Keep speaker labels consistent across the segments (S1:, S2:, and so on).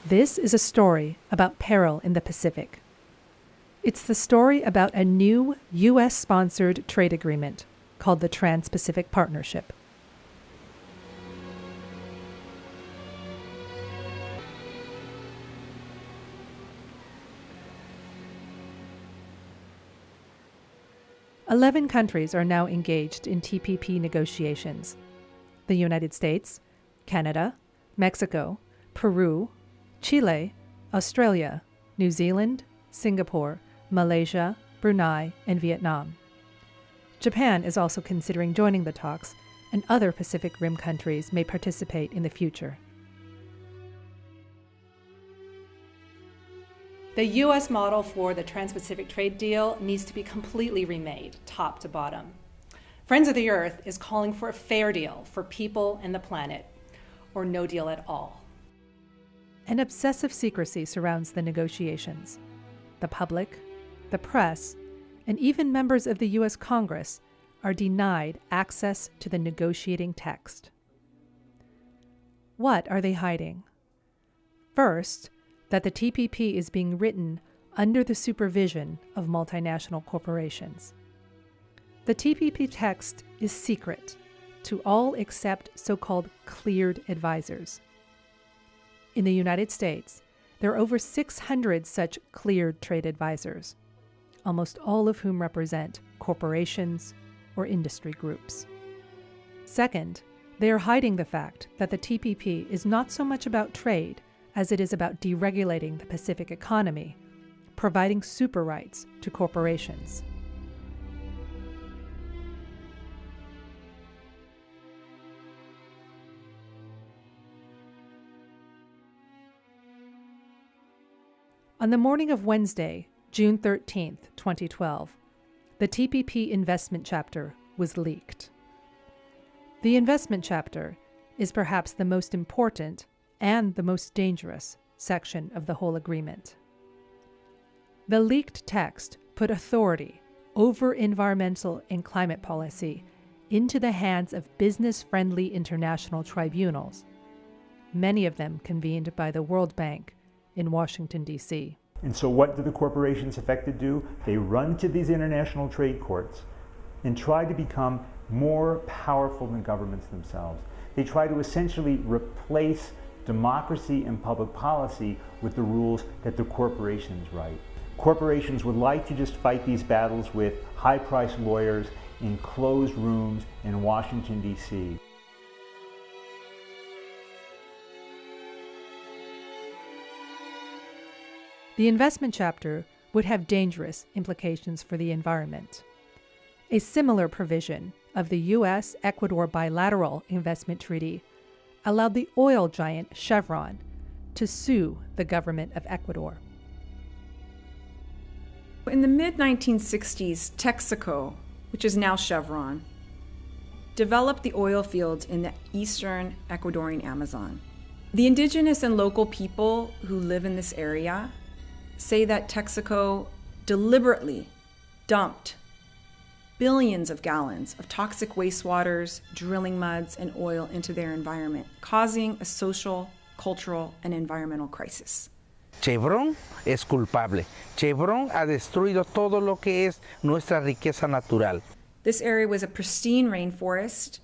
S1: This is a story about peril in the Pacific. It's the story about a new U.S.-sponsored trade agreement called the Trans-Pacific Partnership. "11 countries are now engaged in TPP negotiations. The United States, Canada, Mexico, Peru, Chile, Australia, New Zealand, Singapore, Malaysia, Brunei, and Vietnam. Japan is also considering joining the talks, and other Pacific Rim countries may participate in the future." The U.S. model for the Trans-Pacific trade deal needs to be completely remade, top to bottom. Friends of the Earth is calling for a fair deal for people and the planet, or no deal at all. An obsessive secrecy surrounds the negotiations. The public, the press, and even members of the U.S. Congress are denied access to the negotiating text. What are they hiding? First, that the TPP is being written under the supervision of multinational corporations. The TPP text is secret to all except so-called cleared advisors. In the United States, there are over 600 such cleared trade advisors, almost all of whom represent corporations or industry groups. Second, they are hiding the fact that the TPP is not so much about trade as it is about deregulating the Pacific economy, providing super rights to corporations. On the morning of Wednesday, June 13, 2012, the TPP investment chapter was leaked. The investment chapter is perhaps the most important and the most dangerous section of the whole agreement. The leaked text put authority over environmental and climate policy into the hands of business-friendly international tribunals, many of them convened by the World Bank in Washington, D.C.
S2: And so what do the corporations affected do? They run to these international trade courts and try to become more powerful than governments themselves. They try to essentially replace democracy and public policy with the rules that the corporations write. Corporations would like to just fight these battles with high-priced lawyers in closed rooms in Washington, D.C.
S1: The investment chapter would have dangerous implications for the environment. A similar provision of the U.S.-Ecuador bilateral investment treaty allowed the oil giant Chevron to sue the government of Ecuador.
S3: In the mid-1960s, Texaco, which is now Chevron, developed the oil fields in the eastern Ecuadorian Amazon. The indigenous and local people who live in this area say that Texaco deliberately dumped billions of gallons of toxic wastewaters, drilling muds, and oil into their environment, causing a social, cultural, and environmental crisis.
S4: Chevron es culpable. Chevron ha destruido todo lo que es nuestra riqueza natural.
S3: This area was a pristine rainforest,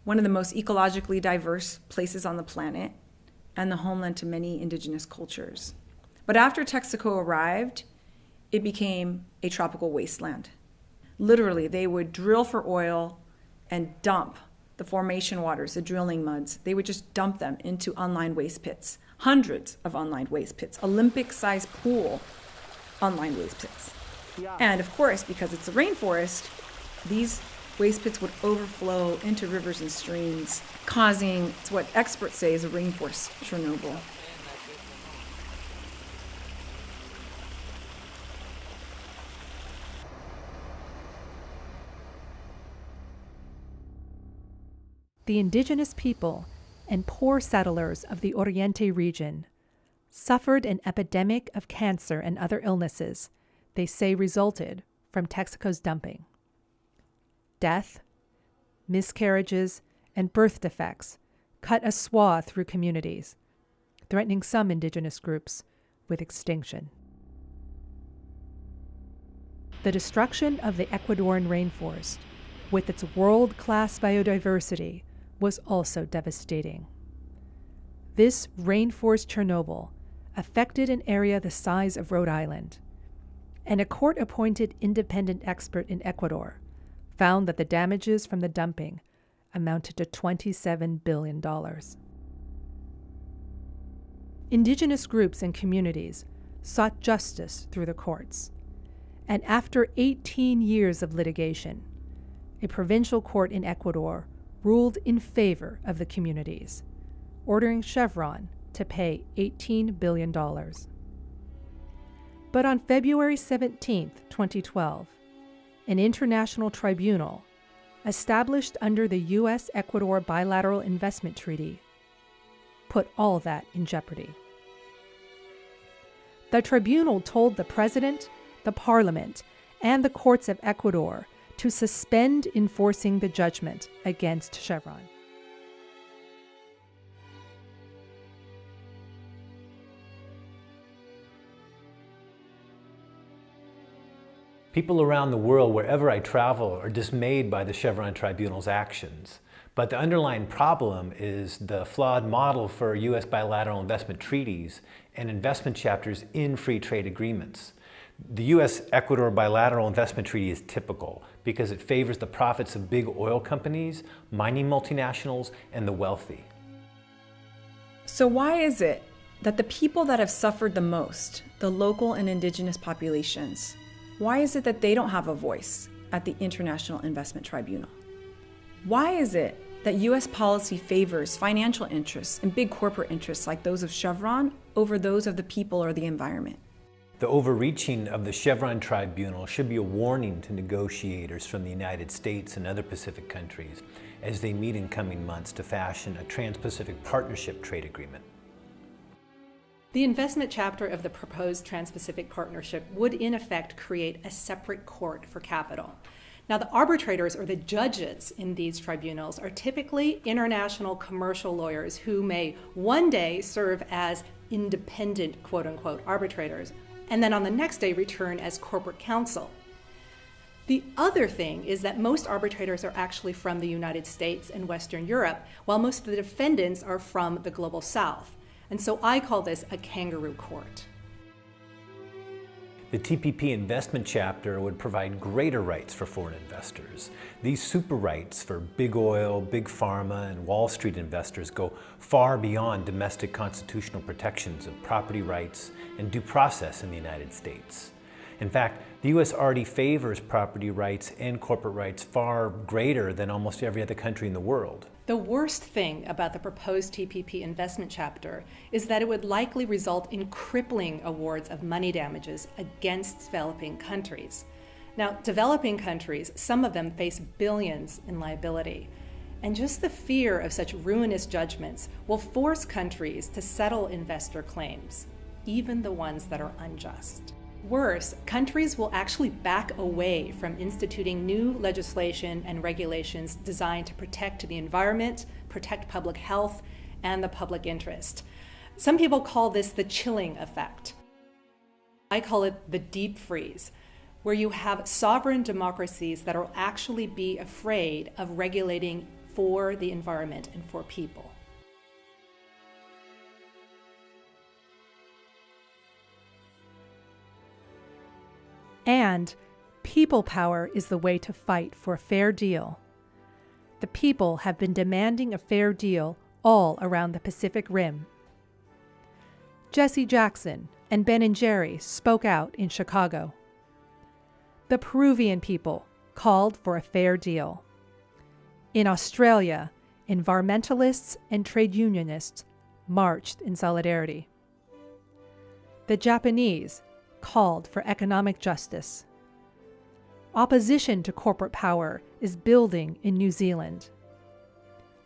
S3: one of the most ecologically diverse places on the planet, and the homeland to many indigenous cultures. But after Texaco arrived, it became a tropical wasteland. Literally, they would drill for oil and dump the formation waters, the drilling muds. They would just dump them into unlined waste pits, hundreds of unlined waste pits, Olympic-sized pool unlined waste pits. And of course, because it's a rainforest, these waste pits would overflow into rivers and streams, causing what experts say is a rainforest Chernobyl.
S1: The indigenous people and poor settlers of the Oriente region suffered an epidemic of cancer and other illnesses they say resulted from Texaco's dumping. Death, miscarriages, and birth defects cut a swath through communities. threatening some indigenous groups with extinction. The destruction of the Ecuadorian rainforest, with its world-class biodiversity, was also devastating. This rainforest Chernobyl affected an area the size of Rhode Island, and a court-appointed independent expert in Ecuador found that the damages from the dumping amounted to $27 billion. Indigenous groups and communities sought justice through the courts, and after 18 years of litigation, a provincial court in Ecuador ruled in favor of the communities, ordering Chevron to pay $18 billion. But on February 17, 2012, an international tribunal established under the U.S.-Ecuador Bilateral Investment Treaty put all that in jeopardy. The tribunal told the president, the parliament, and the courts of Ecuador to suspend enforcing the judgment against Chevron.
S5: People around the world, wherever I travel, are dismayed by the Chevron Tribunal's actions. But the underlying problem is the flawed model for U.S. bilateral investment treaties and investment chapters in free trade agreements. The U.S.-Ecuador bilateral investment treaty is typical because it favors the profits of big oil companies, mining multinationals, and the wealthy.
S3: So why is it that the people that have suffered the most, the local and indigenous populations, why is it that they don't have a voice at the International Investment Tribunal? Why is it that U.S. policy favors financial interests and big corporate interests like those of Chevron over those of the people or the environment?
S5: The overreaching of the Chevron Tribunal should be a warning to negotiators from the United States and other Pacific countries as they meet in coming months to fashion a Trans-Pacific Partnership trade agreement.
S1: The investment chapter of the proposed Trans-Pacific Partnership would in effect create a separate court for capital. Now, the arbitrators or the judges in these tribunals are typically international commercial lawyers who may one day serve as independent, quote-unquote, arbitrators, and then on the next day return as corporate counsel. The other thing is that most arbitrators are actually from the United States and Western Europe, while most of the defendants are from the Global South. And so I call this a kangaroo court.
S5: The TPP investment chapter would provide greater rights for foreign investors. These super rights for big oil, big pharma, and Wall Street investors go far beyond domestic constitutional protections of property rights and due process in the United States. In fact, the U.S. already favors property rights and corporate rights far greater than almost every other country in the world.
S1: The worst thing about the proposed TPP investment chapter is that it would likely result in crippling awards of money damages against developing countries. Now, developing countries, some of them face billions in liability. And just the fear of such ruinous judgments will force countries to settle investor claims, even the ones that are unjust. Worse, countries will actually back away from instituting new legislation and regulations designed to protect the environment, protect public health, and the public interest. Some people call this the chilling effect. I call it the deep freeze, where you have sovereign democracies that will actually be afraid of regulating for the environment and for people. And people power is the way to fight for a fair deal. The people have been demanding a fair deal all around the Pacific Rim. Jesse Jackson and Ben & Jerry spoke out in Chicago. The Peruvian people called for a fair deal. In Australia, environmentalists and trade unionists marched in solidarity. The Japanese called for economic justice. Opposition to corporate power is building in New Zealand.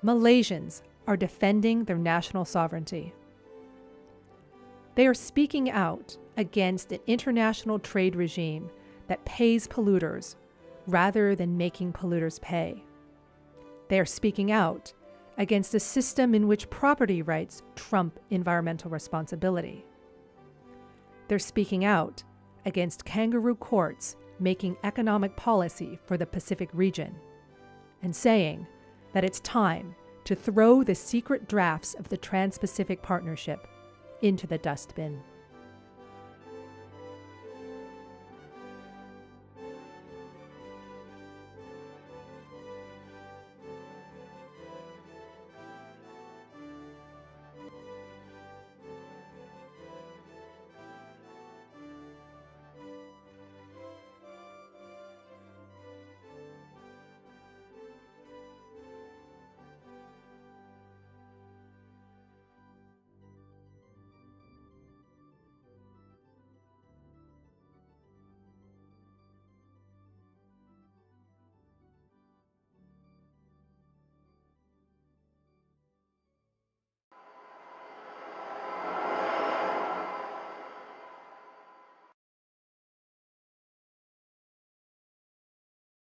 S1: Malaysians are defending their national sovereignty. They are speaking out against an international trade regime that pays polluters rather than making polluters pay. They are speaking out against a system in which property rights trump environmental responsibility. They're speaking out against kangaroo courts making economic policy for the Pacific region, and saying that it's time to throw the secret drafts of the Trans-Pacific Partnership into the dustbin.